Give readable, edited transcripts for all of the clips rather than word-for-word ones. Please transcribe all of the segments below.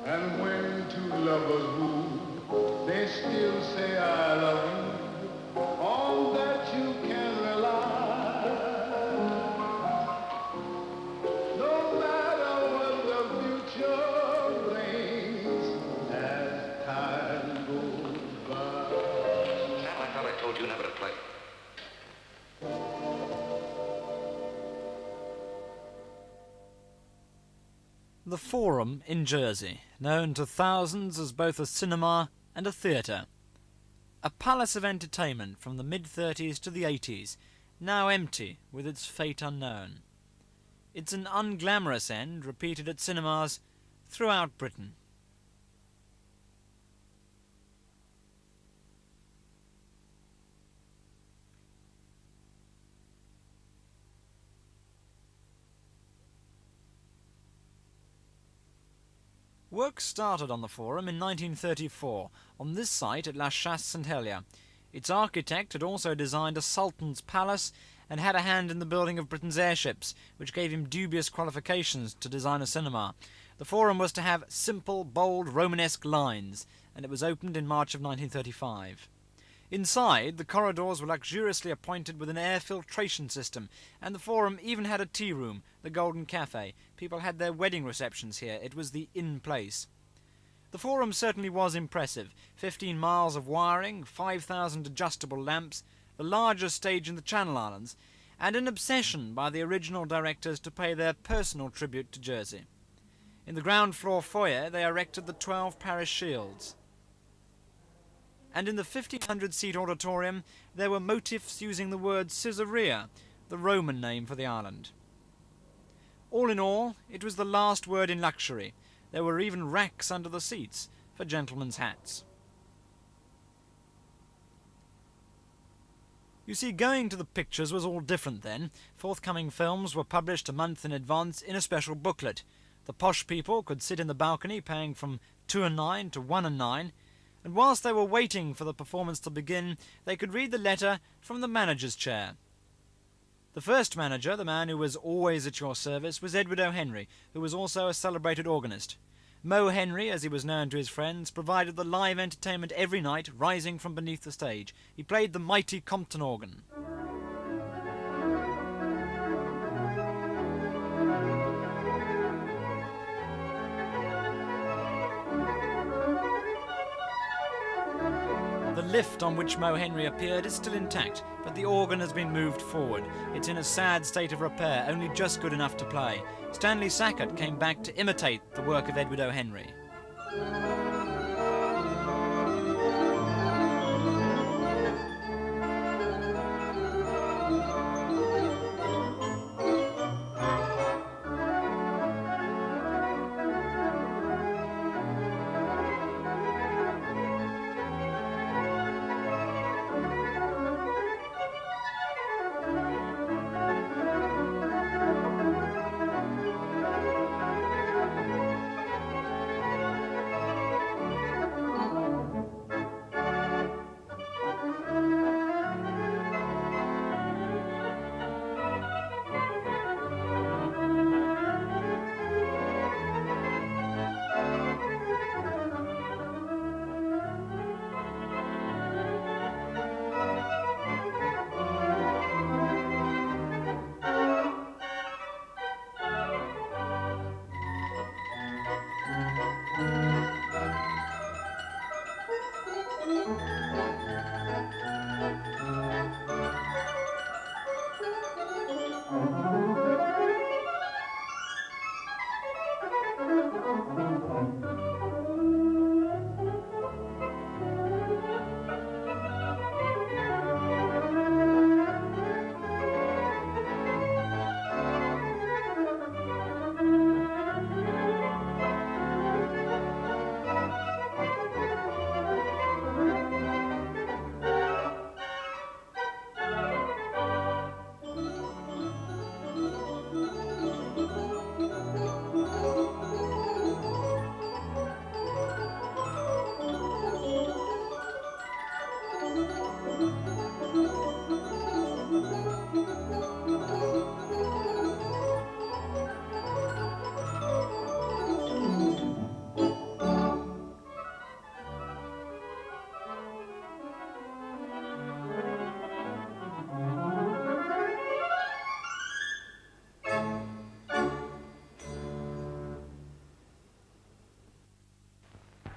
And when two lovers woo, they still say I love you. On that you can rely. No matter what the future brings as time goes by. Sam, I thought I told you never to play. The Forum in Jersey, known to thousands as both a cinema and a theatre. A palace of entertainment from the mid-30s to the 80s, now empty with its fate unknown. It's an unglamorous end repeated at cinemas throughout Britain. Work started on the Forum in 1934, on this site at La Chasse-Saint-Hélier. Its architect had also designed a Sultan's palace and had a hand in the building of Britain's airships, which gave him dubious qualifications to design a cinema. The Forum was to have simple, bold, Romanesque lines, and it was opened in March of 1935. Inside, the corridors were luxuriously appointed with an air filtration system, and the Forum even had a tea room, the Golden Cafe. People had their wedding receptions here. It was the in-place. The Forum certainly was impressive. 15 miles of wiring, 5,000 adjustable lamps, the largest stage in the Channel Islands, and an obsession by the original directors to pay their personal tribute to Jersey. In the ground floor foyer, they erected the 12 parish shields. And in the 1,500-seat auditorium, there were motifs using the word Caesarea, the Roman name for the island. All in all, it was the last word in luxury. There were even racks under the seats for gentlemen's hats. You see, going to the pictures was all different then. Forthcoming films were published a month in advance in a special booklet. The posh people could sit in the balcony paying from 2.9 to 1.9, and whilst they were waiting for the performance to begin, they could read the letter from the manager's chair. The first manager, the man who was always at your service, was Edward O'Henry, who was also a celebrated organist. Mo Henry, as he was known to his friends, provided the live entertainment every night, rising from beneath the stage. He played the mighty Compton organ. The lift on which Mo Henry appeared is still intact, but the organ has been moved forward. It's in a sad state of repair, only just good enough to play. Stanley Sackett came back to imitate the work of Edward O'Henry.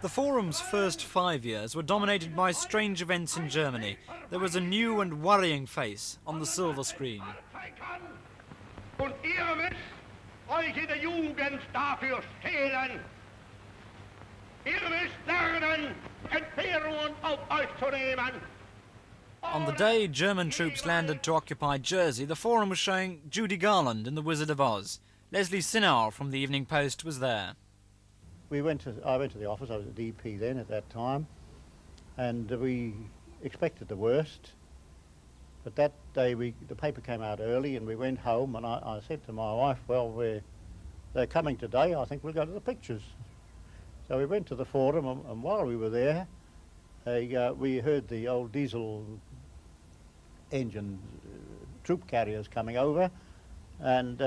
The Forum's first 5 years were dominated by strange events in Germany. There was a new and worrying face on the silver screen. Und ihr müsst euch in der Jugend dafür stehlen. Ihr müsst lernen, Entbehrungen auf euch zu nehmen. On the day German troops landed to occupy Jersey, the Forum was showing Judy Garland in The Wizard of Oz. Leslie Sinnar from the Evening Post was there. I went to the office. I was at DP then at that time, and we expected the worst. But that day the paper came out early, and we went home. And I said to my wife, "Well, they're coming today. I think we'll go to the pictures." So we went to the Forum, and while we were there, we heard the old diesel engine troop carriers coming over, and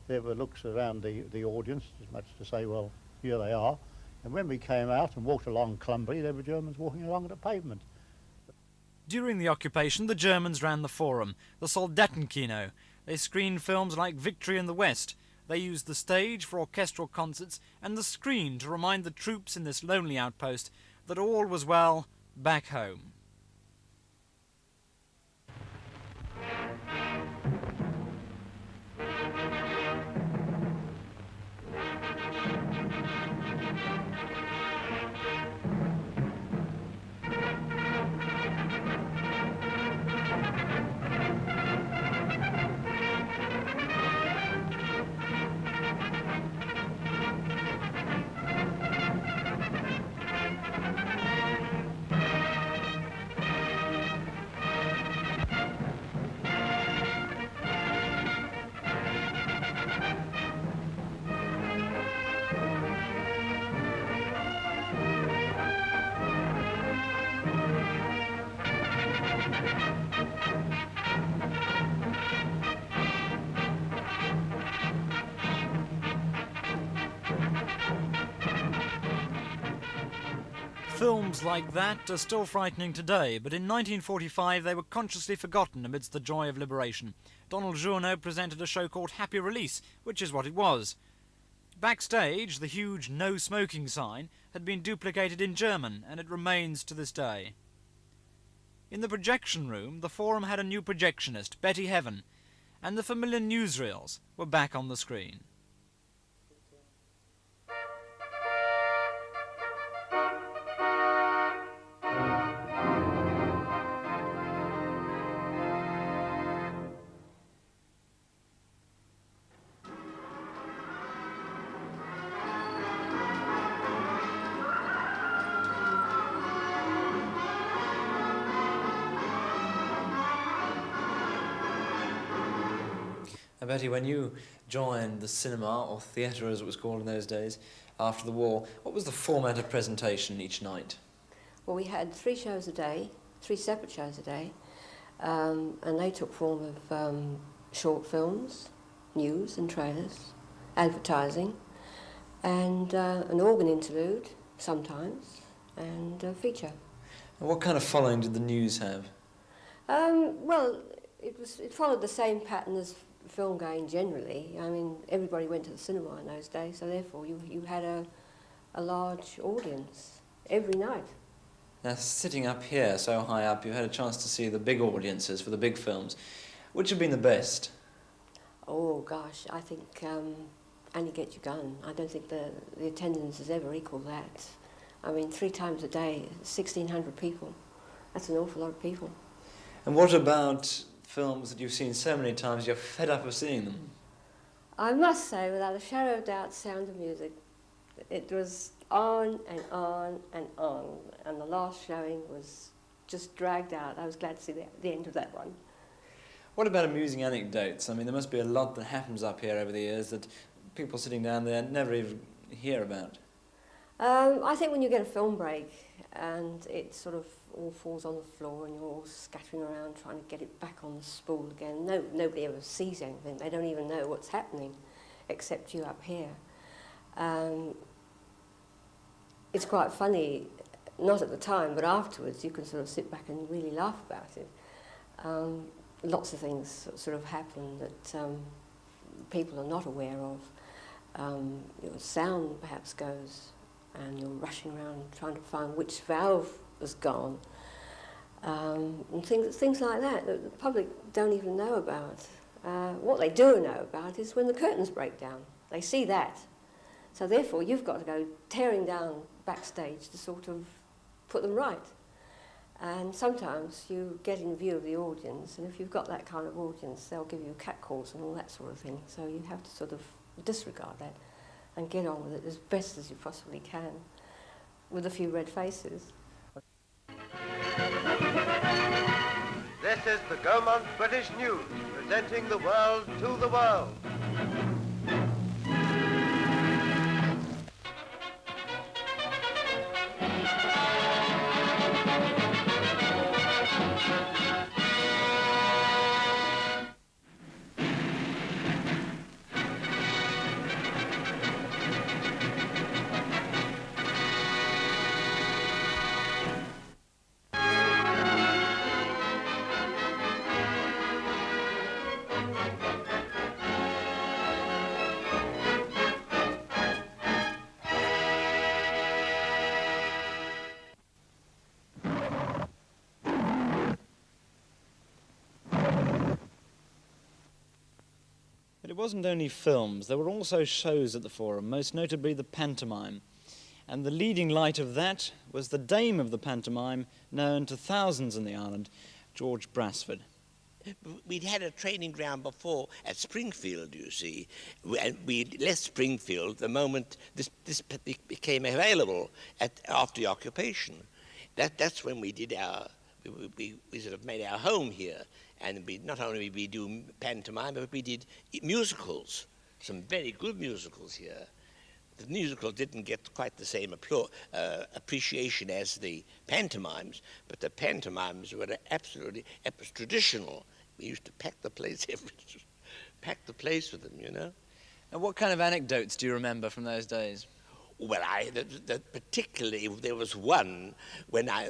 there were looks around the audience, as much to say, well, here they are. And when we came out and walked along Clumbury, there were Germans walking along the pavement. During the occupation, the Germans ran the Forum, the Soldatenkino. They screened films like Victory in the West. They used the stage for orchestral concerts and the screen to remind the troops in this lonely outpost that all was well back home. Films like that are still frightening today, but in 1945 they were consciously forgotten amidst the joy of liberation. Donald Juno presented a show called Happy Release, which is what it was. Backstage, the huge no smoking sign had been duplicated in German, and it remains to this day. In the projection room, the Forum had a new projectionist, Betty Heaven, and the familiar newsreels were back on the screen. Betty, when you joined the cinema, or theatre as it was called in those days, after the war, what was the format of presentation each night? Well, we had 3 shows a day, 3 separate shows a day, and they took form of short films, news and trailers, advertising, and an organ interlude sometimes, and a feature. And what kind of following did the news have? Well, it followed the same pattern as film going generally. I mean, everybody went to the cinema in those days, so therefore you had a large audience every night. Now, sitting up here, so high up, you had a chance to see the big audiences for the big films. Which have been the best? Oh gosh, I think Annie Get Your Gun. I don't think the attendance has ever equalled that. I mean, 3 times a day, 1,600 people. That's an awful lot of people. And what about films that you've seen so many times you're fed up of seeing them? I must say, without a shadow of doubt, Sound of Music. It was on and on and on, and the last showing was just dragged out. I was glad to see the end of that one. What about amusing anecdotes? I mean, there must be a lot that happens up here over the years that people sitting down there never even hear about. I think when you get a film break and it sort of all falls on the floor and you're all scattering around trying to get it back on the spool again, nobody ever sees anything. They don't even know what's happening except you up here. It's quite funny, not at the time, but afterwards you can sort of sit back and really laugh about it. Lots of things sort of happen that people are not aware of. Sound perhaps goes and you're rushing around trying to find which valve has gone, and things like that that the public don't even know about. What they do know about is when the curtains break down. They see that. So therefore you've got to go tearing down backstage to sort of put them right. And sometimes you get in view of the audience, and if you've got that kind of audience, they'll give you catcalls and all that sort of thing. So you have to sort of disregard that and get on with it as best as you possibly can, with a few red faces. This is the Gaumont British News, presenting the world to the world. But it wasn't only films, there were also shows at the Forum, most notably the pantomime. And the leading light of that was the dame of the pantomime, known to thousands in the island, George Brassford. We'd had a training ground before at Springfield, you see, and we left Springfield the moment this became available after the occupation. That's when we did we sort of made our home here, and not only we do pantomime, but we did musicals, some very good musicals here. The musicals didn't get quite the same appreciation as the pantomimes, but the pantomimes were absolutely traditional. We used to pack the place with them, you know. And what kind of anecdotes do you remember from those days? Well, particularly there was one when I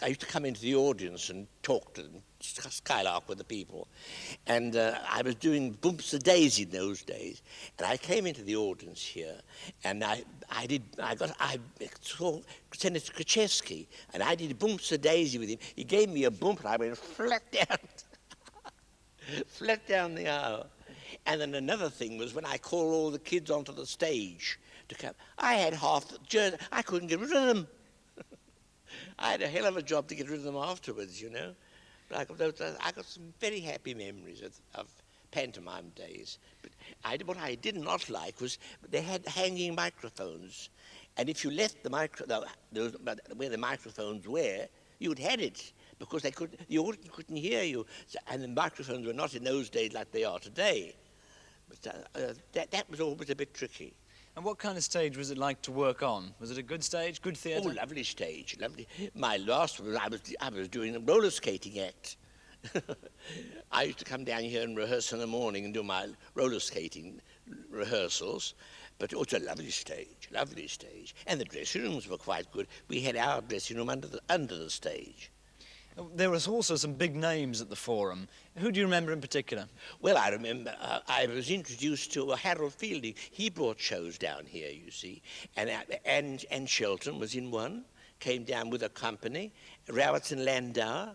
used to come into the audience and talk to them, skylark with the people, and I was doing Bumps a Daisy in those days, and I came into the audience here, and I saw Senator Krzyzewski, and I did Bumps a Daisy with him. He gave me a bump, and I went flat down the aisle. And then another thing was when I called all the kids onto the stage to come, I had half the journey. I couldn't get rid of them. I had a hell of a job to get rid of them afterwards, you know. But I got some very happy memories of pantomime days. But what I did not like was they had hanging microphones, and if you left where the microphones were, you'd had it, because the audience couldn't hear you, and the microphones were not in those days like they are today. But that was always a bit tricky. And what kind of stage was it like to work on? Was it a good stage, good theatre? Oh, lovely stage, lovely. My last one, I was doing a roller skating act. I used to come down here and rehearse in the morning and do my roller skating rehearsals. But it was a lovely stage, lovely stage. And the dressing rooms were quite good. We had our dressing room under the stage. There was also some big names at the Forum. Who do you remember in particular? Well, I remember I was introduced to Harold Fielding. He brought shows down here, you see. And Shelton was in one, came down with a company, Roberts and Landau.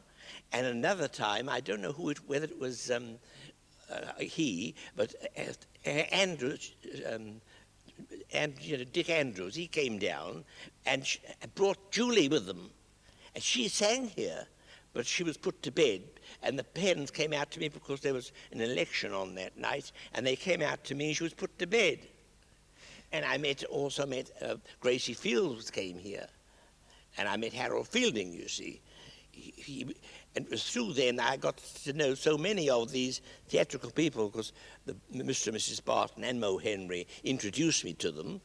And another time, I don't know whether it was he, but Andrews, Dick Andrews, he came down and brought Julie with them. And she sang here, but she was put to bed. And the parents came out to me because there was an election on that night, and they came out to me and she was put to bed. And I also met Gracie Fields came here, and I met Harold Fielding, you see. And it was through then I got to know so many of these theatrical people, because Mr. and Mrs. Barton and Mo Henry introduced me to them,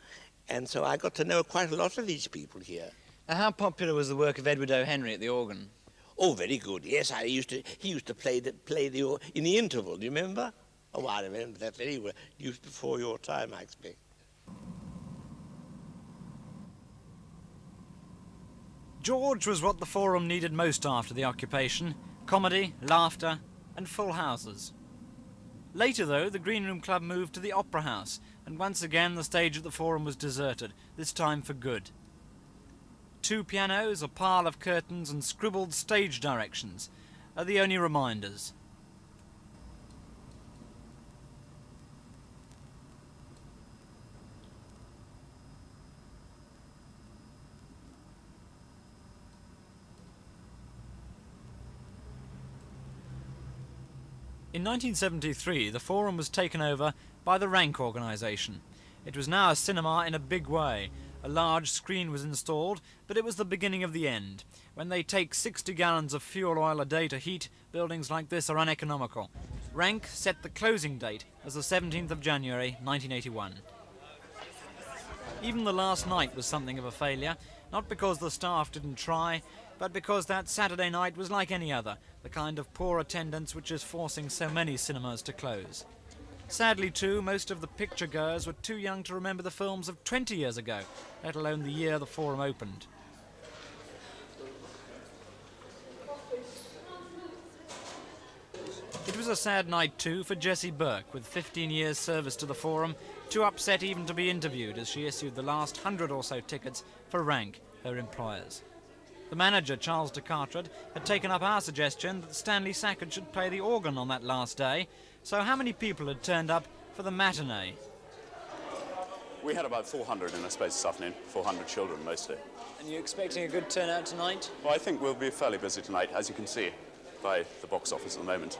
and so I got to know quite a lot of these people here. Now, how popular was the work of Edward O. Henry at the organ? Oh, very good. Yes, he used to play in the interval. Do you remember? Oh, I remember that very well. Used before your time, I expect. George was what the Forum needed most after the occupation: comedy, laughter, and full houses. Later, though, the Green Room Club moved to the Opera House, and once again the stage at the Forum was deserted, this time for good. 2 pianos, a pile of curtains and scribbled stage directions are the only reminders. In 1973, the Forum was taken over by the Rank organisation. It was now a cinema in a big way. A large screen was installed, but it was the beginning of the end. When they take 60 gallons of fuel oil a day to heat, buildings like this are uneconomical. Rank set the closing date as the 17th of January 1981. Even the last night was something of a failure, not because the staff didn't try, but because that Saturday night was like any other, the kind of poor attendance which is forcing so many cinemas to close. Sadly too, most of the picture-goers were too young to remember the films of 20 years ago, let alone the year the Forum opened. It was a sad night too for Jessie Burke, with 15 years' service to the Forum, too upset even to be interviewed as she issued the last 100 or so tickets for Rank, her employers. The manager, Charles de Carteret, had taken up our suggestion that Stanley Sackett should play the organ on that last day, so how many people had turned up for the matinee? We had about 400 in the space this afternoon, 400 children mostly. And you're expecting a good turnout tonight? Well, I think we'll be fairly busy tonight, as you can see by the box office at the moment.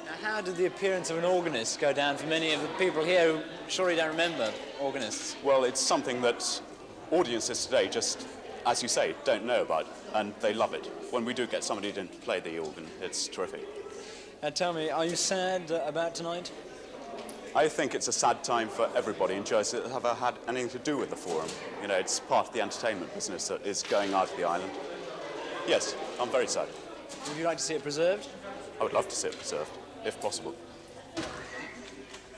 Now, how did the appearance of an organist go down for many of the people here who surely don't remember organists? Well, it's something that audiences today just, as you say, don't know about, and they love it. When we do get somebody to play the organ, it's terrific. Tell me, are you sad about tonight? I think it's a sad time for everybody in Jersey that have had anything to do with the Forum. You know, it's part of the entertainment business that is going out of the island. Yes, I'm very sad. Would you like to see it preserved? I would love to see it preserved, if possible.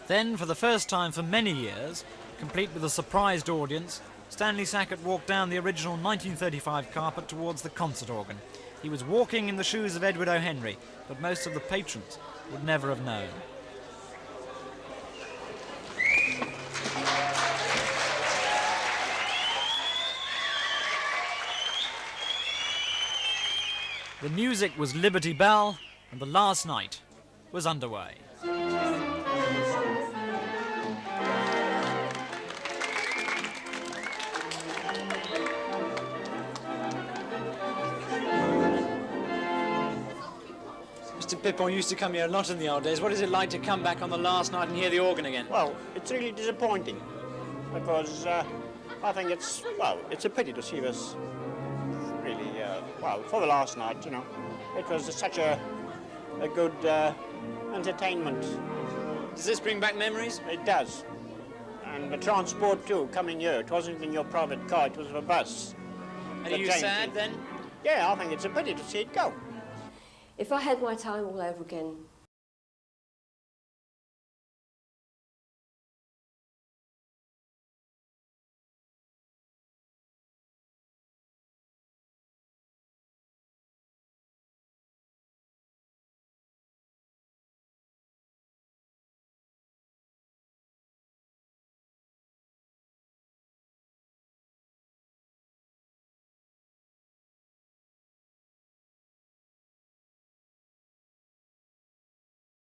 Then, for the first time for many years, complete with a surprised audience, Stanley Sackett walked down the original 1935 carpet towards the concert organ. He was walking in the shoes of Edward O. Henry, but most of the patrons would never have known. The music was Liberty Bell, and the last night was underway. Mr. Pipon used to come here a lot in the old days. What is it like to come back on the last night and hear the organ again? Well, it's really disappointing because I think it's a pity to see this really, for the last night, you know. It was such a good entertainment. Does this bring back memories? It does. And the transport too, coming here. It wasn't in your private car, it was a bus. And are you sad then? Yeah, I think it's a pity to see it go. If I had my time all over again,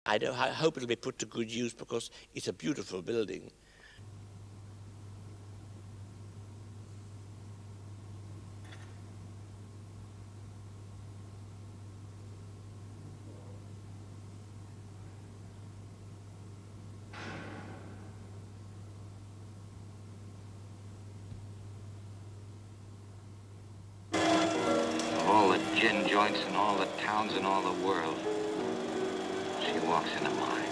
I hope it'll be put to good use because it's a beautiful building. Of all the gin joints in all the towns in all the world, she walks into mine.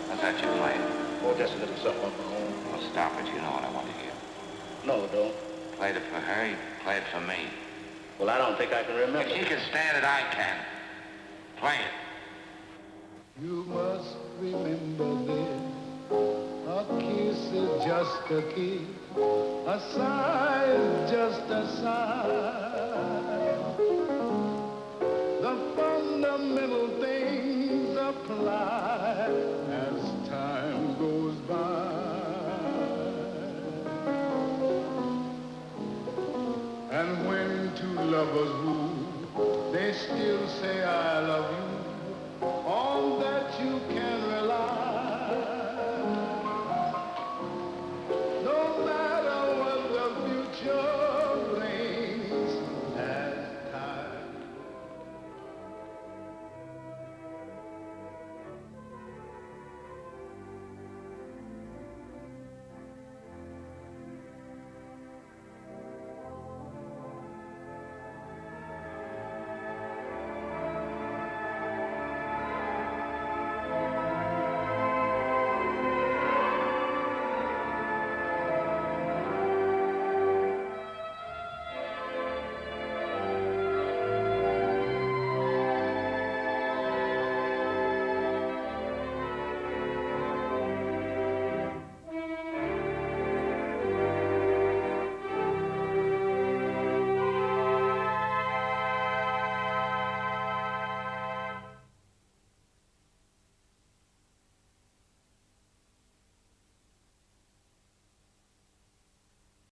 How's that you playing? Oh, just a little something of my own. Well, stop it. You know what I want to hear. No, don't. Played it for her, you play it for me. Well, I don't think I can remember. If she can stand it, I can. Play it. You must remember this. A kiss is just a kiss. A sigh is just a sigh. The multiply as time goes by. And when two lovers woo, they still say I